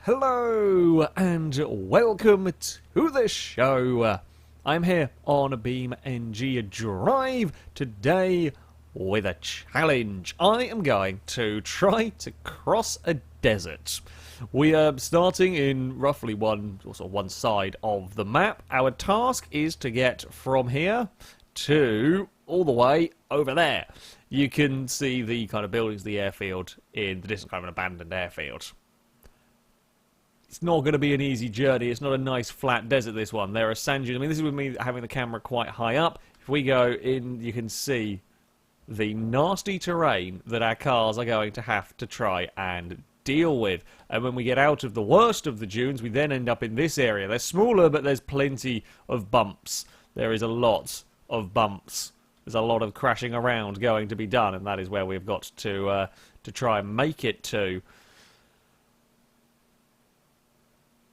Hello and welcome to the show. I'm here on a BeamNG Drive today with a challenge. I am going to try to cross a desert. We are starting in roughly one side of the map. Our task is to get from here to all the way over there. You can see the kind of buildings, the airfield in the distance, kind of an abandoned airfield. It's not going to be an easy journey. It's not a nice flat desert, this one. There are sand dunes. I mean, this is with me having the camera quite high up. If we go in, you can see the nasty terrain that our cars are going to have to try and deal with. And when we get out of the worst of the dunes, we then end up in this area. They're smaller, but there's plenty of bumps. There is a lot of bumps. There's a lot of crashing around going to be done, and that is where we've got to try and make it to.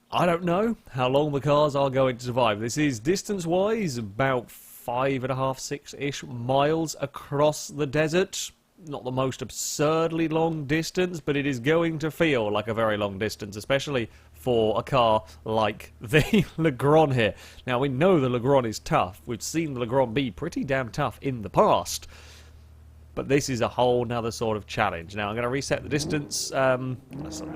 I don't know how long the cars are going to survive. This is, distance-wise, about 5.5, 6-ish miles across the desert. Not the most absurdly long distance, but it is going to feel like a very long distance, especially for a car like the Lagron here. Now, we know the Lagron is tough. We've seen the Lagron be pretty damn tough in the past. But this is a whole nother sort of challenge. Now, I'm going to reset the distance, the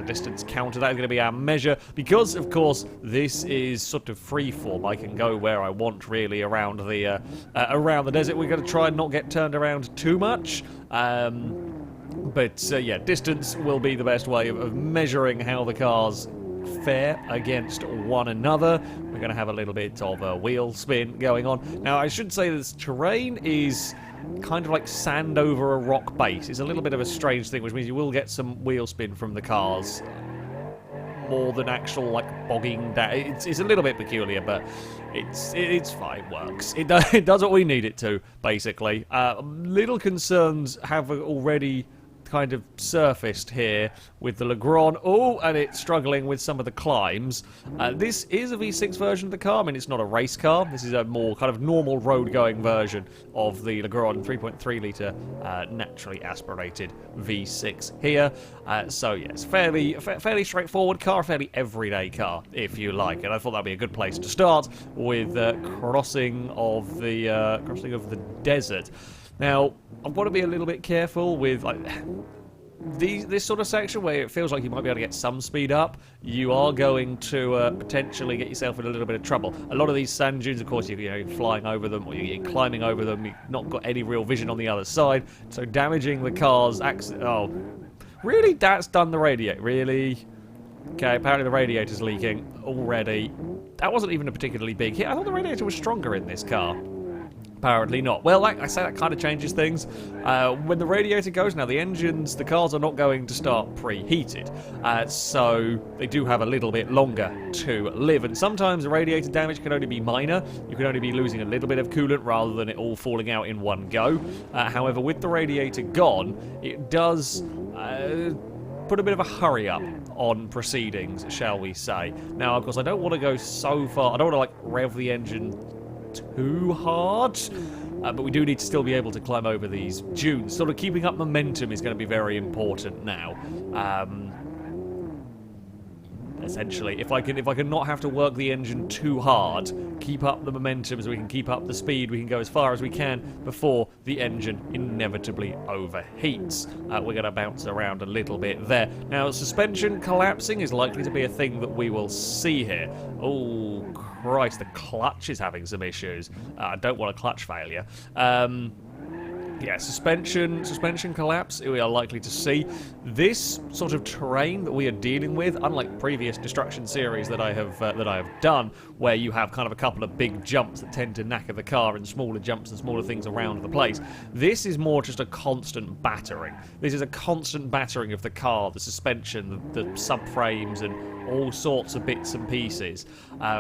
distance counter. That is going to be our measure. Because, of course, this is sort of freeform. I can go where I want, really, around the desert. We're going to try and not get turned around too much. Yeah, distance will be the best way of measuring how the cars fare against one another. We're going to have a little bit of a wheel spin going on. Now, I should say this terrain is kind of like sand over a rock base. It's a little bit of a strange thing, which means you will get some wheel spin from the cars more than actual like bogging down. It's a little bit peculiar, but it's fine. It works. It does what we need it to, basically. Little concerns have already kind of surfaced here with the Lagron. Oh, and it's struggling with some of the climbs. This is a V6 version of the car. I mean, it's not a race car. This is a more kind of normal road-going version of the Lagron 3.3-litre naturally aspirated V6 here. So, yes, fairly straightforward car, fairly everyday car, if you like. And I thought that'd be a good place to start with crossing of the desert. Now, I've got to be a little bit careful with this sort of section where it feels like you might be able to get some speed up. You are going to potentially get yourself in a little bit of trouble. A lot of these sand dunes, of course, you're flying over them or you're climbing over them. You've not got any real vision on the other side, so damaging the car's oh, really? That's done the radiator? Really? Okay, apparently the radiator's leaking already. That wasn't even a particularly big hit. I thought the radiator was stronger in this car. Apparently not. Well, like I say, that kind of changes things. When the radiator goes, now the cars are not going to start preheated. So they do have a little bit longer to live. And sometimes the radiator damage can only be minor. You can only be losing a little bit of coolant rather than it all falling out in one go. However, with the radiator gone, it does put a bit of a hurry up on proceedings, shall we say. Now, of course, I don't want to go so far. I don't want to, rev the engine too hard, but we do need to still be able to climb over these dunes. Sort of keeping up momentum is going to be very important now. Essentially, if I can not have to work the engine too hard, keep up the momentum so we can keep up the speed, we can go as far as we can before the engine inevitably overheats. We're going to bounce around a little bit there. Now, suspension collapsing is likely to be a thing that we will see here. Oh, Christ, the clutch is having some issues. I don't want a clutch failure. Yeah, suspension collapse we are likely to see. This sort of terrain that we are dealing with, unlike previous Destruction series that I have done, where you have kind of a couple of big jumps that tend to knacker the car and smaller jumps and smaller things around the place, this is more just a constant battering. This is a constant battering of the car, the suspension, the subframes, and all sorts of bits and pieces,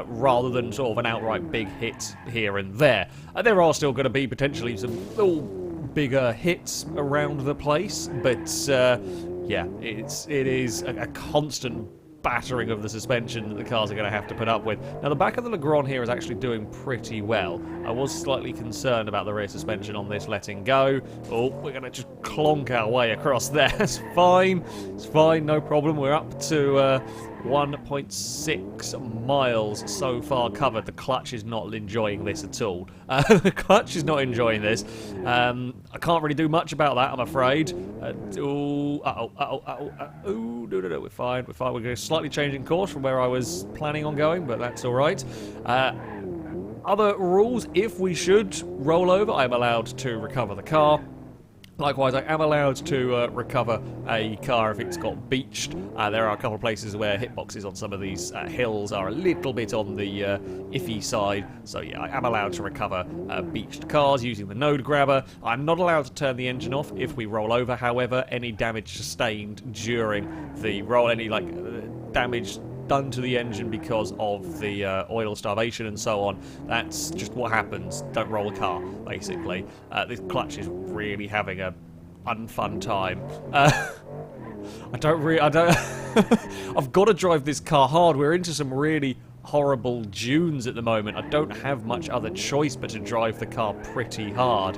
rather than sort of an outright big hit here and there. There are still going to be potentially some bigger hits around the place, but yeah, it is a constant battering of the suspension that the cars are going to have to put up with. Now, the back of the Lagron here is actually doing pretty well. I was slightly concerned about the rear suspension on this letting go. Oh, we're going to just clonk our way across there. It's fine. It's fine, no problem. We're up to 1.6 miles so far covered. The clutch is not enjoying this at all. The clutch is not enjoying this. I can't really do much about that, I'm afraid. No, we're fine. We're fine. We're going to slightly changing course from where I was planning on going, but that's all right. Other rules: if we should roll over, I'm allowed to recover the car. Likewise, I am allowed to recover a car if it's got beached. There are a couple of places where hitboxes on some of these hills are a little bit on the iffy side. So yeah, I am allowed to recover beached cars using the node grabber. I'm not allowed to turn the engine off if we roll over. However, any damage sustained during the roll, any damage done to the engine because of the oil starvation and so on, that's just what happens. Don't roll a car, basically. This clutch is really having a unfun time. I've got to drive this car hard. We're into some really horrible dunes at the moment. I don't have much other choice but to drive the car pretty hard.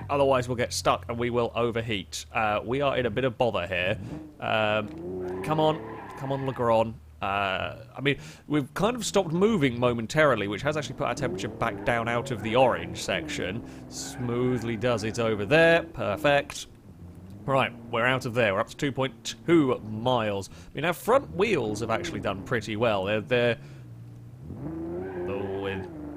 Otherwise we'll get stuck and we will overheat. We are in a bit of bother here. Come on, Lagron. I mean, we've kind of stopped moving momentarily, which has actually put our temperature back down out of the orange section. Smoothly does it over there. Perfect. Right, we're out of there. We're up to 2.2 miles. I mean, our front wheels have actually done pretty well. We're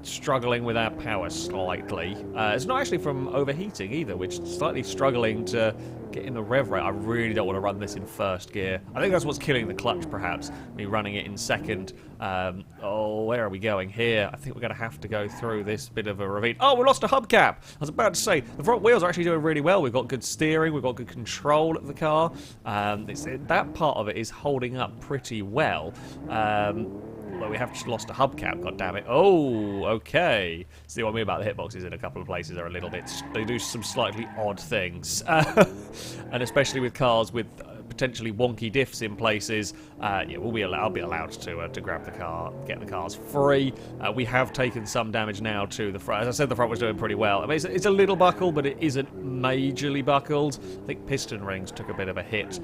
struggling with our power slightly. It's not actually from overheating either, which is slightly struggling to get in the rev rate. I really don't want to run this in first gear. I think that's what's killing the clutch, perhaps, me running it in second. Where are we going here? I think we're going to have to go through this bit of a ravine. Oh, we lost a hubcap! I was about to say, the front wheels are actually doing really well. We've got good steering, we've got good control of the car. That part of it is holding up pretty well. Well, we have just lost a hubcap, goddammit. Oh, okay. See what I mean about the hitboxes in a couple of places are a little bit... They do some slightly odd things. And especially with cars with potentially wonky diffs in places, yeah, I'll be allowed to grab the car, get the cars free. We have taken some damage now to the front. As I said, the front was doing pretty well. I mean, it's a little buckled, but it isn't majorly buckled. I think piston rings took a bit of a hit,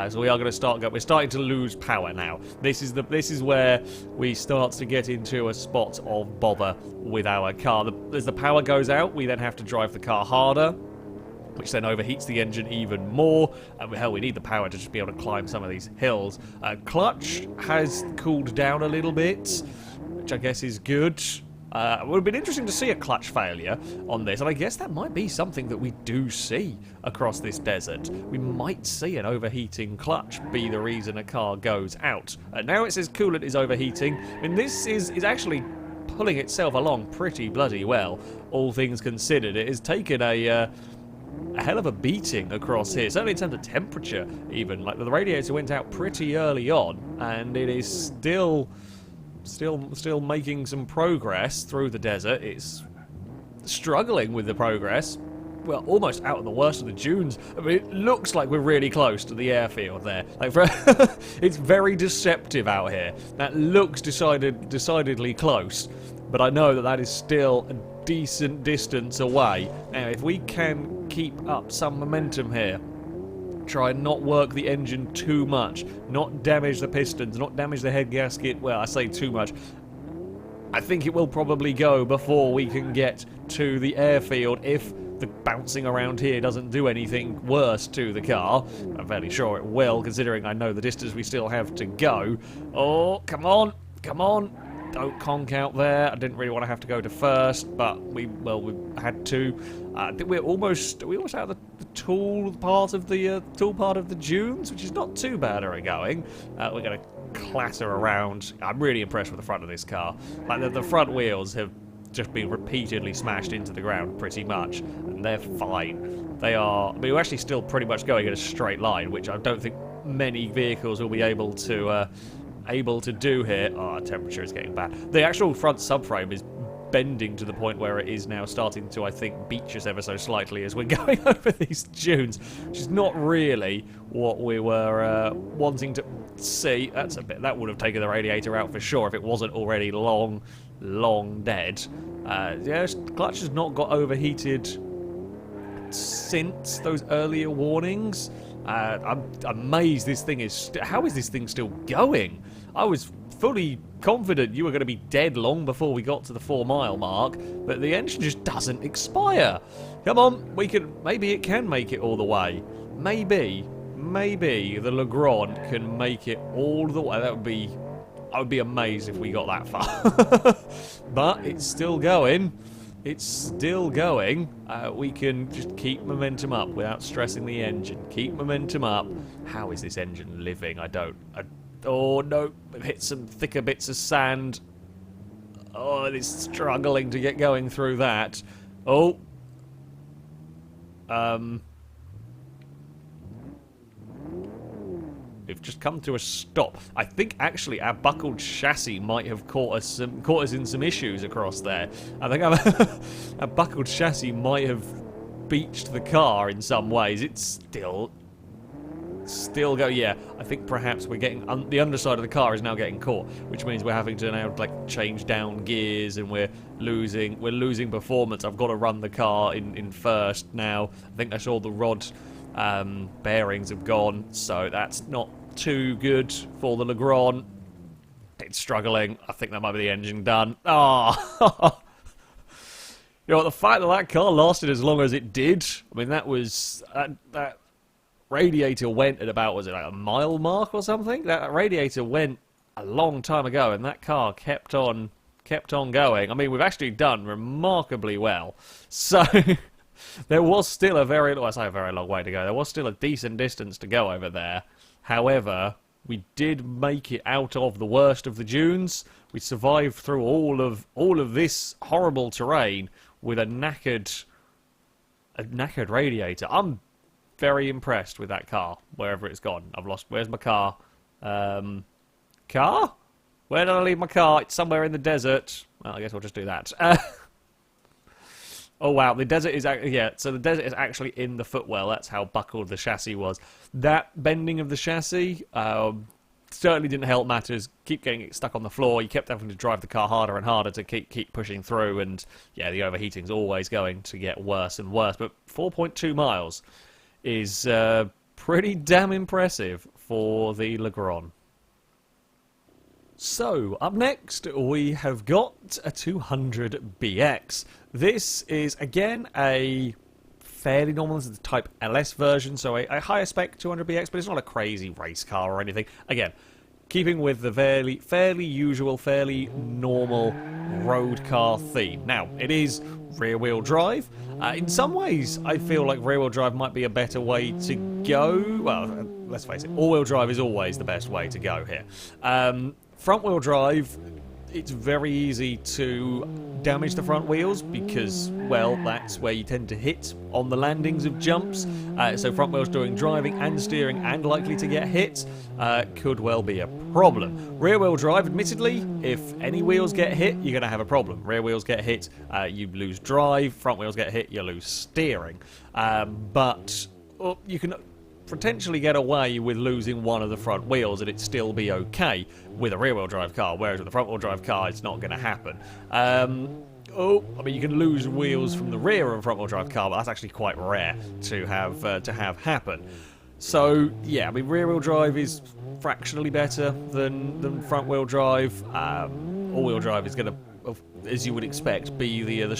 so we are going to we're starting to lose power now. This is where we start to get into a spot of bother with our car. As the power goes out, we then have to drive the car harder, which then overheats the engine even more. Hell, we need the power to just be able to climb some of these hills. Clutch has cooled down a little bit, which I guess is good. It would have been interesting to see a clutch failure on this, and I guess that might be something that we do see across this desert. We might see an overheating clutch be the reason a car goes out. Now it says coolant is overheating, and this is actually pulling itself along pretty bloody well, all things considered. It has taken a hell of a beating across here, certainly in terms of temperature even. Like, the radiator went out pretty early on, and it is still making some progress through the desert. It's struggling with the progress. We're almost out of the worst of the dunes. I mean, it looks like we're really close to the airfield there. Like, it's very deceptive out here. That looks decidedly close, but I know that is still a decent distance away. Now, if we can keep up some momentum here, try and not work the engine too much, not damage the pistons, not damage the head gasket, well, I say too much, I think it will probably go before we can get to the airfield if the bouncing around here doesn't do anything worse to the car. I'm fairly sure it will, considering I know the distance we still have to go. Oh, come on, come on. Don't conk out there. I didn't really want to have to go to first, but we had to. I think we're almost out of the tool part of the dunes, which is not too bad are we going. We're going to clatter around. I'm really impressed with the front of this car. Like, the front wheels have just been repeatedly smashed into the ground pretty much, and they're fine. They are. I mean, we're actually still pretty much going in a straight line, which I don't think many vehicles will be able to do here. Oh, our temperature is getting bad. The actual front subframe is bending to the point where it is now starting to, I think, beach us ever so slightly as we're going over these dunes, which is not really what we were wanting to see. That would have taken the radiator out for sure if it wasn't already long dead. Yes, clutch has not got overheated since those earlier warnings. I'm amazed this thing is... How is this thing still going? I was fully confident you were going to be dead long before we got to the 4-mile mark, but the engine just doesn't expire. Come on, we can... Maybe it can make it all the way. Maybe the Lagron can make it all the way. That would be... I would be amazed if we got that far. But it's still going. It's still going. We can just keep momentum up without stressing the engine. Keep momentum up. How is this engine living? Oh, no. We've hit some thicker bits of sand. Oh, it is struggling to get going through that. Oh. We've just come to a stop. I think actually our buckled chassis might have caught us in some issues across there. I think our buckled chassis might have beached the car in some ways. It's still go. Yeah, I think perhaps we're getting the underside of the car is now getting caught, which means we're having to now like change down gears and we're losing performance. I've got to run the car in first now. I think I saw the rod bearings have gone, so that's not too good for the Lagron. It's struggling. I think that might be the engine done. Oh. You know, the fact that car lasted as long as it did, I mean, that was... that radiator went at about, was it like a mile mark or something? That radiator went a long time ago, and that car kept on going. I mean, we've actually done remarkably well. So... There was still a very long way to go. There was still a decent distance to go over there. However, we did make it out of the worst of the dunes. We survived through all of this horrible terrain with a knackered radiator. I'm very impressed with that car, wherever it's gone. I've lost... Where's my car? Car? Where did I leave my car? It's somewhere in the desert. Well, I guess we'll just do that. Oh wow, the desert is... Yeah, so the desert is actually in the footwell. That's how buckled the chassis was. That bending of the chassis certainly didn't help matters. Keep getting it stuck on the floor. You kept having to drive the car harder and harder to keep pushing through. And yeah, the overheating's always going to get worse and worse. But 4.2 miles is pretty damn impressive for the Lagron. So, up next, we have got a 200BX. This is, again, a fairly normal, this is the Type LS version, so a higher spec 200BX, but it's not a crazy race car or anything. Again, keeping with the fairly usual, fairly normal road car theme. Now, it is rear-wheel drive. In some ways, I feel like rear-wheel drive might be a better way to go. Well, let's face it, all-wheel drive is always the best way to go here. Front-wheel drive, it's very easy to damage the front wheels because, well, that's where you tend to hit on the landings of jumps. So front wheels doing driving and steering and likely to get hit could well be a problem. Rear-wheel drive, admittedly, if any wheels get hit, you're going to have a problem. Rear wheels get hit, you lose drive. Front wheels get hit, you lose steering. But you can potentially get away with losing one of the front wheels and it'd still be okay with a rear-wheel drive car, whereas with a front-wheel drive car it's not going to happen. I mean, you can lose wheels from the rear of a front-wheel drive car, but that's actually quite rare to have happen. So yeah, I mean, rear-wheel drive is fractionally better than front-wheel drive. All-wheel drive is going to, as you would expect, be the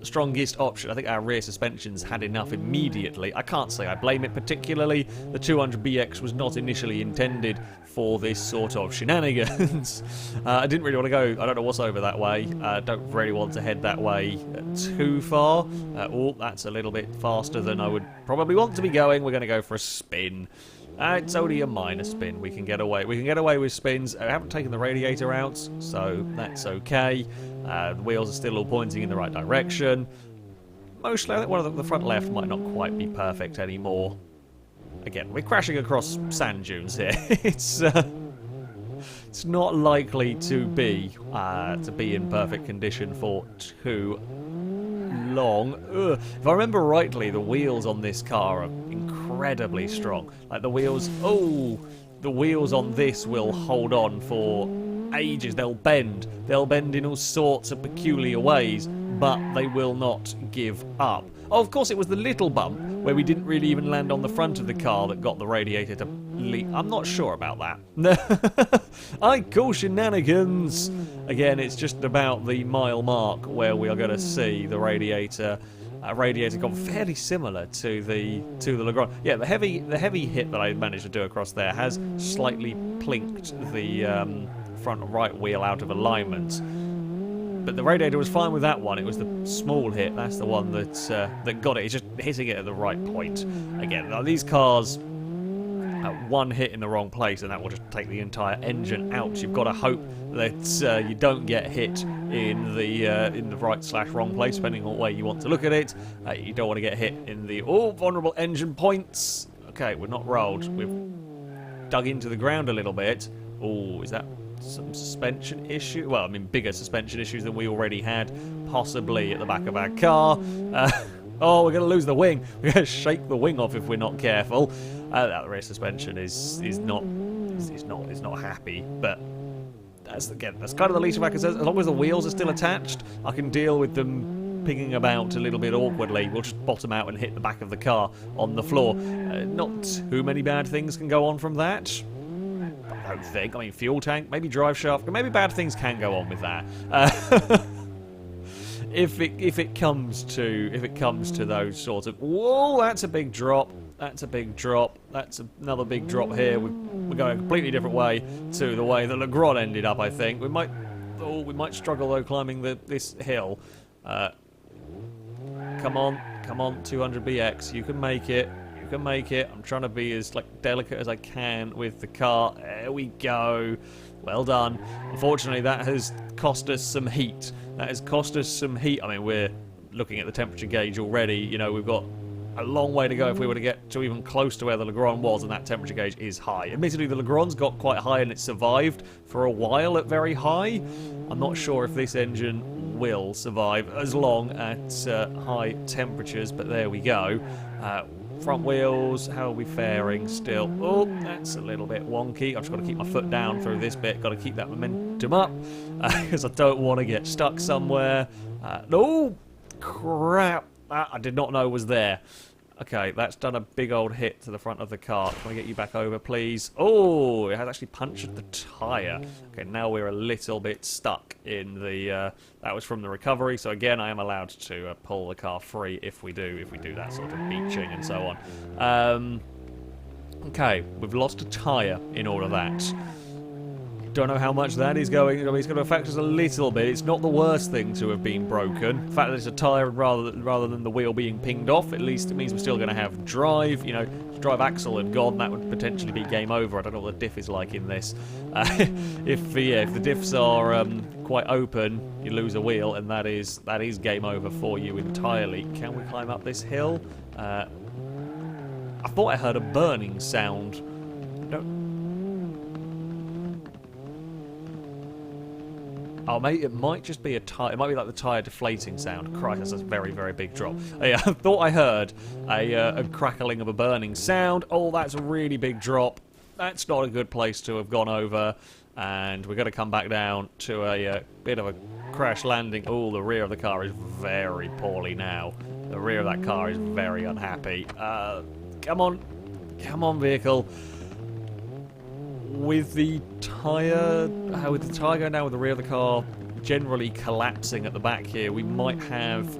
strongest option. I think our rear suspensions had enough immediately. I can't say I blame it particularly. The 200BX was not initially intended for this sort of shenanigans. I didn't really want to go, I don't know what's over that way. Don't really want to head that way too far. Oh, that's a little bit faster than I would probably want to be going. We're going to go for a spin. It's only a minor spin. We can get away with spins. I haven't taken the radiator out, so that's okay. The wheels are still all pointing in the right direction. Mostly, I think one of the front left might not quite be perfect anymore. Again, we're crashing across sand dunes here. It's not likely to be in perfect condition for too long. If I remember rightly, the wheels on this car are incredibly strong. Like the wheels on this will hold on for ages. They'll bend in all sorts of peculiar ways, but they will not give up. Oh, of course, it was the little bump where we didn't really even land on the front of the car that got the radiator to leak. I'm not sure about that. I call shenanigans. Again, it's just about the mile mark where we are going to see the radiator gone fairly similar to the Lagron. Yeah, the heavy hit that I managed to do across there has slightly plinked the front right wheel out of alignment. But the radiator was fine with that one. It was the small hit. That's the one that got it. It's just hitting it at the right point. Again, now these cars, one hit in the wrong place, and that will just take the entire engine out. You've got to hope that you don't get hit in the right/wrong place, depending on what way you want to look at it. You don't want to get hit in the vulnerable engine points. Okay, we're not rolled. We've dug into the ground a little bit. Oh, is that some suspension issue? Well, I mean, bigger suspension issues than we already had, possibly at the back of our car. Oh, we're going to lose the wing. We're going to shake the wing off if we're not careful. That rear suspension is not happy, but that's kind of the least of our concerns. As long as the wheels are still attached, I can deal with them pinging about a little bit awkwardly. We'll just bottom out and hit the back of the car on the floor. Not too many bad things can go on from that. I don't think. I mean, fuel tank, maybe drive shaft, maybe bad things can go on with that. If it comes to those sorts of, whoa, that's a big drop. That's a big drop. That's another big drop here. We're going a completely different way to the way that Lagron ended up. I think we might struggle though climbing this hill. Come on, 200BX. You can make it. You can make it. I'm trying to be as delicate as I can with the car. There we go. Well done. Unfortunately, that has cost us some heat. I mean, we're looking at the temperature gauge already. You know, we've got a long way to go if we were to get to even close to where the Lagron was, and that temperature gauge is high. Admittedly, the Lagron's got quite high and it survived for a while at very high. I'm not sure if this engine will survive as long at high temperatures, but there we go. Front wheels, how are we faring still? Oh, that's a little bit wonky. I've just got to keep my foot down through this bit. Got to keep that momentum up because I don't want to get stuck somewhere. No, crap. That I did not know was there. Okay, that's done a big old hit to the front of the car. Can I get you back over, please? Oh, it has actually punctured the tyre. Okay, now we're a little bit stuck in the... that was from the recovery, so again, I am allowed to pull the car free if we do that sort of beaching and so on. Okay, we've lost a tyre in all of that. Don't know how much that is going. I mean, it's going to affect us a little bit. It's not the worst thing to have been broken. The fact that it's a tyre rather than the wheel being pinged off, at least it means we're still going to have drive. You know, if drive axle had gone, that would potentially be game over. I don't know what the diff is like in this. If the diffs are quite open, you lose a wheel, and that is game over for you entirely. Can we climb up this hill? I thought I heard a burning sound. Oh, mate, it might just be a tyre. It might be like the tyre deflating sound. Christ, that's a very, very big drop. Yeah, I thought I heard a crackling of a burning sound. Oh, that's a really big drop. That's not a good place to have gone over. And we're going to come back down to a bit of a crash landing. Oh, the rear of the car is very poorly now. The rear of that car is very unhappy. Come on, vehicle. With the tyre going down with the rear of the car generally collapsing at the back here, we might have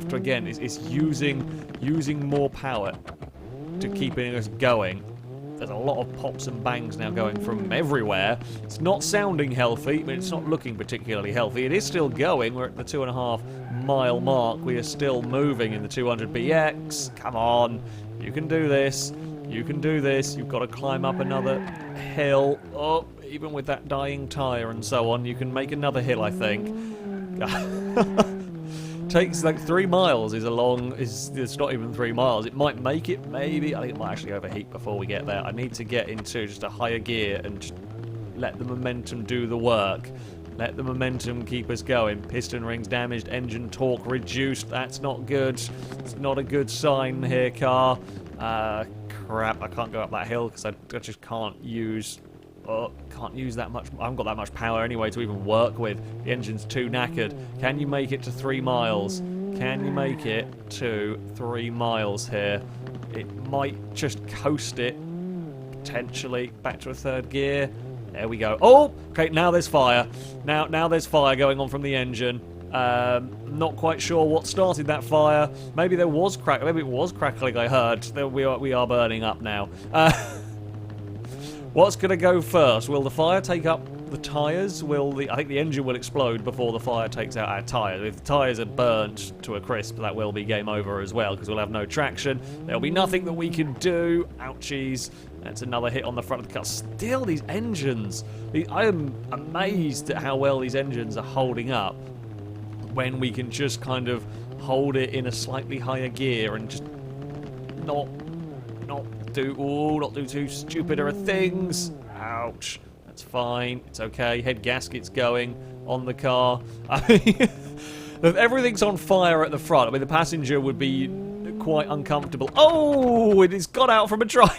to again. It's using more power to keeping us going. There's a lot of pops and bangs now going from everywhere. It's not sounding healthy, but it's not looking particularly healthy. It is still going. We're at the 2.5 mile mark. We are still moving in the 200BX. Come on, you can do this. You can do this. You've got to climb up another hill. Oh, even with that dying tyre and so on, you can make another hill, I think. Takes like 3 miles it's not even 3 miles. It might make it, maybe. I think it might actually overheat before we get there. I need to get into just a higher gear and just let the momentum do the work. Let the momentum keep us going. Piston rings damaged, engine torque reduced. That's not good. It's not a good sign here, car. Crap, I can't go up that hill because I just can't use that much. I haven't got that much power anyway to even work with. The engine's too knackered. Can you make it to 3 miles? Can you make it to 3 miles here? It might just coast it, potentially. Back to a third gear. There we go. Oh! Okay, now there's fire. Now there's fire going on from the engine. Not quite sure what started that fire. Maybe there was maybe it was crackling, I heard. We are burning up now. What's going to go first? Will the fire take up the tyres? I think the engine will explode before the fire takes out our tyres. If the tyres are burnt to a crisp, that will be game over as well, because we'll have no traction. There'll be nothing that we can do. Ouchies. That's another hit on the front of the car. Still, these engines. I am amazed at how well these engines are holding up when we can just kind of hold it in a slightly higher gear and just not do too stupider things. Ouch. That's fine. It's okay. Head gasket's going on the car. I mean, if everything's on fire at the front, I mean, the passenger would be quite uncomfortable. Oh, it has got out from a drive.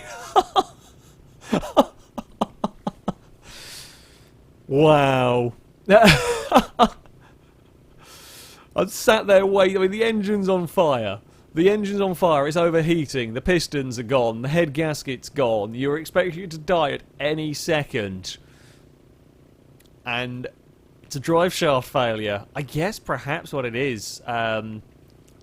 Wow. I've sat there waiting. I mean, the engine's on fire. The engine's on fire. It's overheating. The pistons are gone. The head gasket's gone. You're expecting to die at any second. And it's a drive shaft failure. I guess perhaps what it is,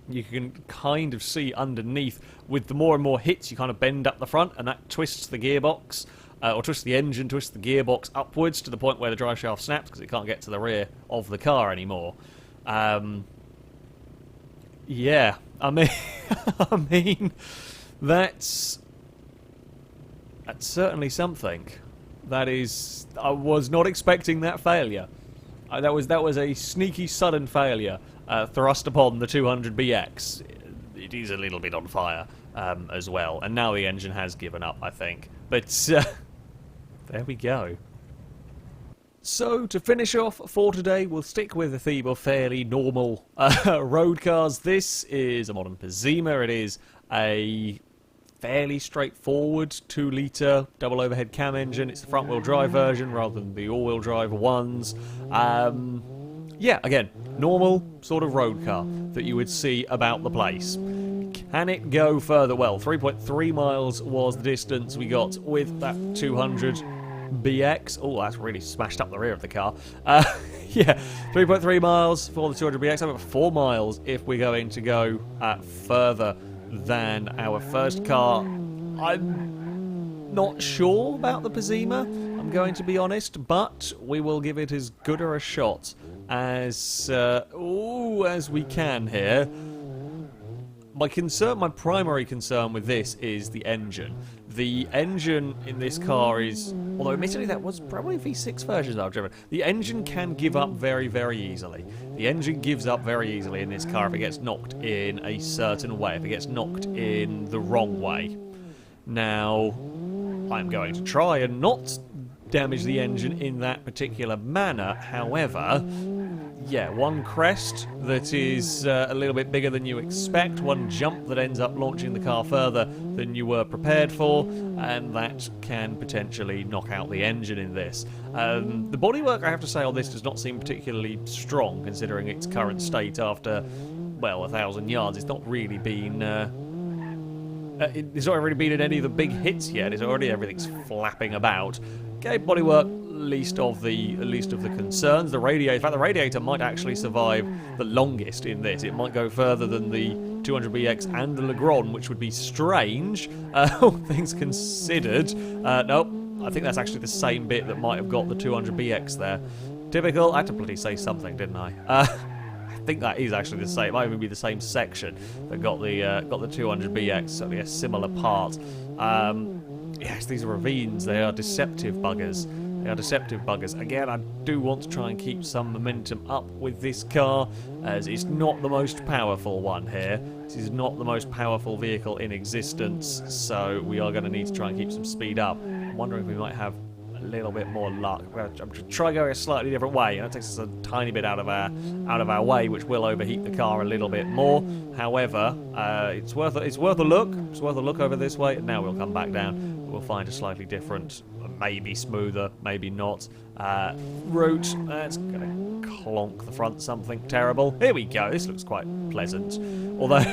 you can kind of see underneath with the more and more hits you kind of bend up the front and that twists the gearbox, or twists the engine, twists the gearbox upwards to the point where the drive shaft snaps because it can't get to the rear of the car anymore. Yeah, I mean, I mean, that's certainly something. That is, I was not expecting that failure. That was a sneaky, sudden failure thrust upon the 200BX. It is a little bit on fire as well, and now the engine has given up, I think. But there we go. So, to finish off for today, we'll stick with the theme of fairly normal road cars. This is a modern Pazima. It is a fairly straightforward 2-litre double overhead cam engine. It's the front-wheel drive version rather than the all-wheel drive ones. Yeah, again, normal sort of road car that you would see about the place. Can it go further? Well, 3.3 miles was the distance we got with that 200BX. Oh, that's really smashed up the rear of the car. Yeah, 3.3 miles for the 200BX. About 4 miles if we're going to go further than our first car. I'm not sure about the Pazima, I'm going to be honest, but we will give it as good a shot as we can here. My primary concern with this is the engine. The engine in this car is, although admittedly that was probably V6 versions I've driven, the engine can give up very, very easily. The engine gives up very easily in this car if it gets knocked in a certain way, if it gets knocked in the wrong way. Now, I'm going to try and not damage the engine in that particular manner. However, yeah, one crest that is a little bit bigger than you expect, one jump that ends up launching the car further than you were prepared for, and that can potentially knock out the engine in this. The bodywork, I have to say, on this does not seem particularly strong, considering its current state after, well, 1,000 yards. It's not really been... it's not really been in any of the big hits yet. It's already everything's flapping about. Okay, bodywork, least of the concerns. The radiator, in fact, the radiator might actually survive the longest in this. It might go further than the 200BX and the Lagron, which would be strange, all things considered. Nope, I think that's actually the same bit that might have got the 200BX there. Typical. I had to bloody say something, didn't I? I think that is actually the same. It might even be the same section that got the 200BX, certainly a similar part. Yes, these are ravines. They are deceptive buggers. They are deceptive buggers. Again, I do want to try and keep some momentum up with this car, as it's not the most powerful one here. This is not the most powerful vehicle in existence, so we are going to need to try and keep some speed up. I'm wondering if we might have a little bit more luck. I'm trying to go a slightly different way. That takes us a tiny bit out of our way, which will overheat the car a little bit more. However, it's worth a look. It's worth a look over this way, and now we'll come back down. We'll find a slightly different, maybe smoother, maybe not, route. That's going to clonk the front something terrible. Here we go. This looks quite pleasant. Although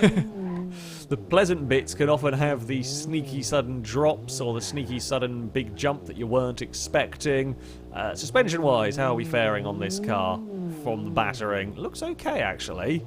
the pleasant bits can often have the sneaky sudden drops or the sneaky sudden big jump that you weren't expecting. Suspension-wise, how are we faring on this car from the battering? Looks okay, actually.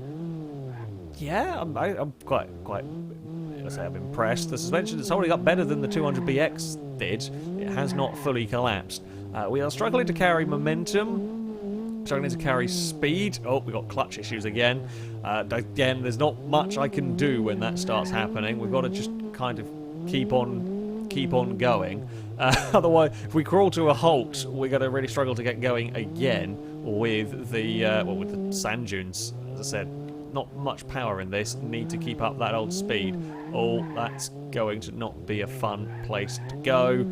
Yeah, I'm quite. Let's say I'm impressed. The suspension is holding up better than the 200BX did. It has not fully collapsed. We are struggling to carry momentum, struggling to carry speed. Oh, we've got clutch issues again. Again, there's not much I can do when that starts happening. We've got to just kind of keep on going. Otherwise, if we crawl to a halt, we're going to really struggle to get going again with the sand dunes. As I said, not much power in this. Need to keep up that old speed. Oh, that's going to not be a fun place to go.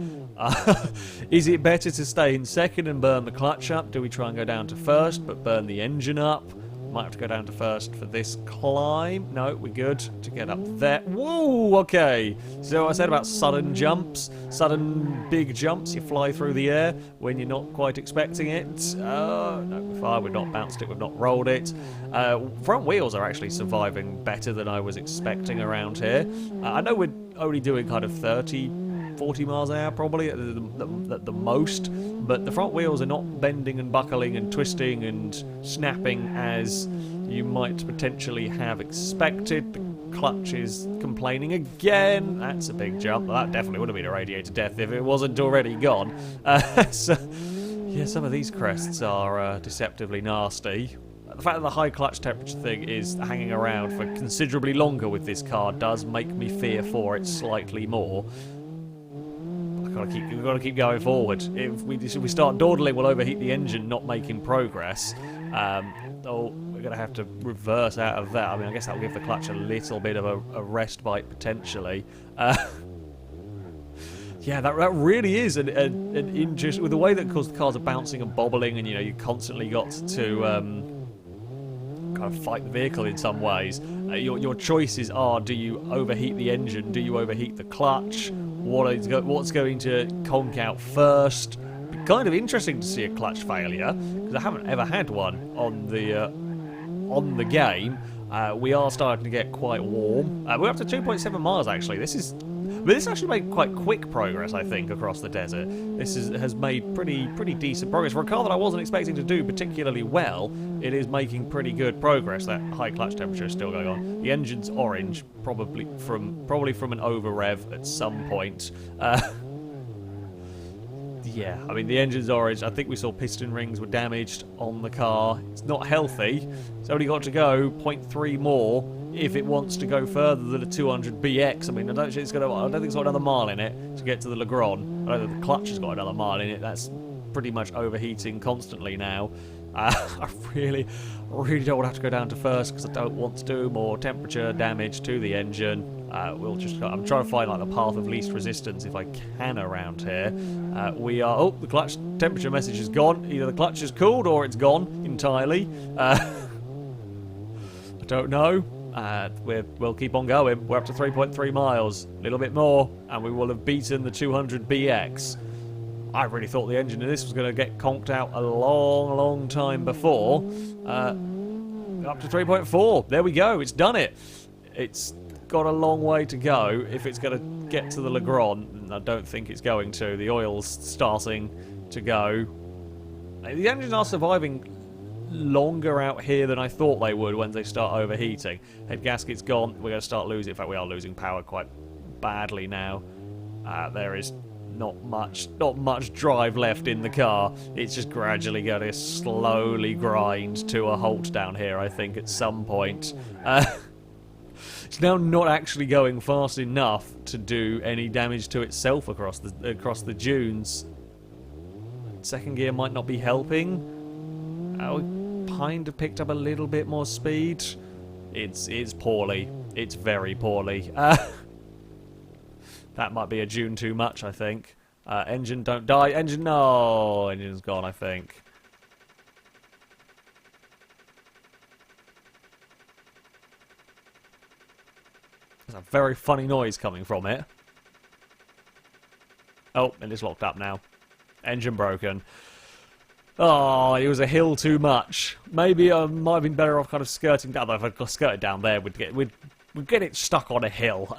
Is it better to stay in second and burn the clutch up? Do we try and go down to first but burn the engine up? Might have to go down to first for this climb. No, we're good to get up there. Whoa, okay. So I said about sudden jumps, sudden big jumps. You fly through the air when you're not quite expecting it. No, we're fine. We've not bounced it. We've not rolled it. Front wheels are actually surviving better than I was expecting around here. I know we're only doing kind of 40 miles an hour probably at the most, but the front wheels are not bending and buckling and twisting and snapping as you might potentially have expected. The clutch is complaining again. That's a big jump. That definitely would have been a radiator death if it wasn't already gone. So, yeah, some of these crests are deceptively nasty. The fact that the high clutch temperature thing is hanging around for considerably longer with this car does make me fear for it slightly more. We've got to keep going forward. If we start dawdling, we'll overheat the engine, not making progress. We're going to have to reverse out of that. I mean, I guess that'll give the clutch a little bit of a respite, potentially. Yeah, that really is an interest with the way that, of course, the cars are bouncing and bobbling, and you constantly got to kind of fight the vehicle in some ways. Your choices are: do you overheat the engine? Do you overheat the clutch? What's going to conk out first? Be kind of interesting to see a clutch failure because I haven't ever had one on the game. We are starting to get quite warm. We're up to 2.7 miles actually. This actually made quite quick progress, I think, across the desert. This has made pretty decent progress. For a car that I wasn't expecting to do particularly well, it is making pretty good progress. That high clutch temperature is still going on. The engine's orange, probably from an over-rev at some point. Yeah, I mean, the engine's orange. I think we saw piston rings were damaged on the car. It's not healthy. It's only got to go 0.3 more if it wants to go further than a 200BX. I mean, I don't think it's got another mile in it to get to the Lagron. I don't think the clutch has got another mile in it. That's pretty much overheating constantly now. I really don't want to have to go down to first because I don't want to do more temperature damage to the engine. I'm trying to find like the path of least resistance if I can around here. The clutch temperature message is gone. Either the clutch is cooled or it's gone entirely. I don't know. We'll keep on going. We're up to 3.3 miles, a little bit more, and we will have beaten the 200BX. I really thought the engine in this was going to get conked out a long time before. Up to 3.4. There we go. It's done it. It's got a long way to go if it's going to get to the Lagron. I don't think it's going to. The oil's starting to go. The engines are surviving longer out here than I thought they would when they start overheating. Head gasket's gone. We're going to start losing. In fact, we are losing power quite badly now. There is not much drive left in the car. It's just gradually going to slowly grind to a halt down here, I think, at some point. It's now not actually going fast enough to do any damage to itself across the dunes. Second gear might not be helping. We kind of picked up a little bit more speed. It's poorly. It's very poorly. That might be a dune too much, I think. Engine, don't die. Engine, no! Engine's gone, I think. There's a very funny noise coming from it. Oh, and it's locked up now. Engine broken. Oh, it was a hill too much. Maybe I might have been better off kind of skirting down. If I skirted down there, we'd get it stuck on a hill.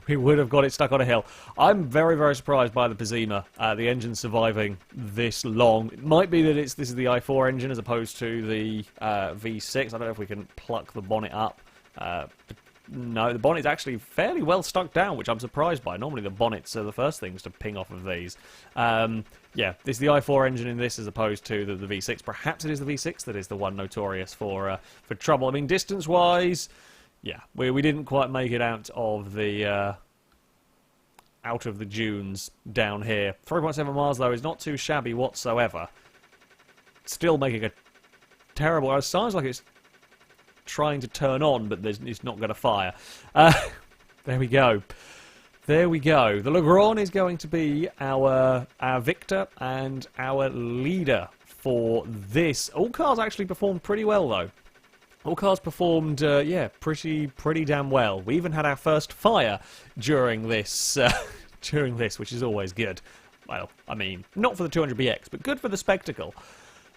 We would have got it stuck on a hill. I'm very, very surprised by the Pizima, the engine surviving this long. It might be that this is the i4 engine as opposed to the V6. I don't know if we can pluck the bonnet up. No, the bonnet's actually fairly well stuck down, which I'm surprised by. Normally the bonnets are the first things to ping off of these. Yeah, this is the i4 engine in this as opposed to the V6. Perhaps it is the V6 that is the one notorious for trouble. I mean, distance-wise, yeah, we didn't quite make it out of the dunes down here. 3.7 miles, though, is not too shabby whatsoever. Still making a terrible... It sounds like it's trying to turn on, but it's not going to fire. There we go. There we go. The Lagron is going to be our victor and our leader for this. All cars actually performed pretty well, though. All cars performed, yeah, pretty damn well. We even had our first fire during this, which is always good. Well, I mean, not for the 200BX, but good for the spectacle.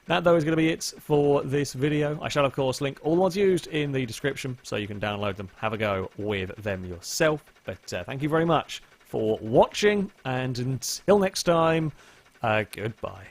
That, though, is going to be it for this video. I shall, of course, link all the ones used in the description so you can download them, have a go with them yourself. But thank you very much for watching, and until next time, goodbye.